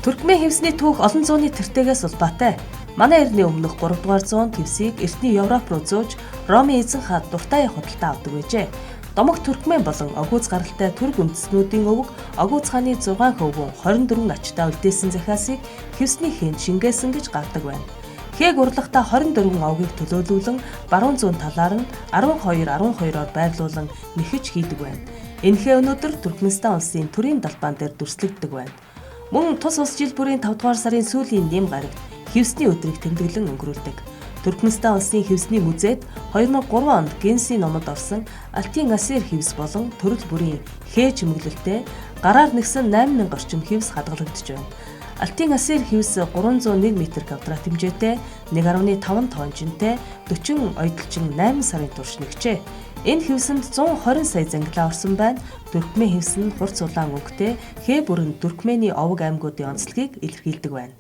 Туркмен хевсний түүх олон зууны тэртэгээс улбаатай. Манай эртний өмнөх 3 дугаар зуунд хевсийг эртний Европ руу зөөж Ромын эзэн хаад дуртай худалдаа авдаг байжээ. Домог Туркмен болон Огүз гаралтай түрк үндэстнүүдийн өвөг Огүз хааны 6 хөвгөн 24 ачтаа үлдээсэн захиасыг хевсний хэн Шингээсэн гэж гардаг байна. Хээг урлагта 24 овгийг төлөөлүүлэн баруун зүүн талаар нь 12-12-оор байрлуулан нэхэж хийдэг байна. Энэхээ өнөөдөр Туркменстан улсын төрийн далбаан дээр дүрслэгддэг байна. Мөн тус улс жил бүрийн 5 дугаар сарын сүүлийн нэм гарагт хевсний өдрийг тэмдэглэн өнгөрүүлдэг. Туркменстан улсын хевсний музейд 2003 онд Генсийн номод орсон Алтын Асер хевс болон төрөл бүрийн хээ чимэглэлтэй гараар нэгсэн 8000 орчим хевс хадгалагдж байна. Алтын Асер хевс 301 м2 хэмжээтэй 1.5 тоннжинтэй 40 ойдолчин 8 сарын турш нэгжээ. Энэ хевсэнд 120 сая зангилаа орсон байна. Туркмен хевс нь хурц улаан өнгөтэй хээ бүрэн Туркмений овог аймагуудын онцлогийг илэрхийлдэг байна.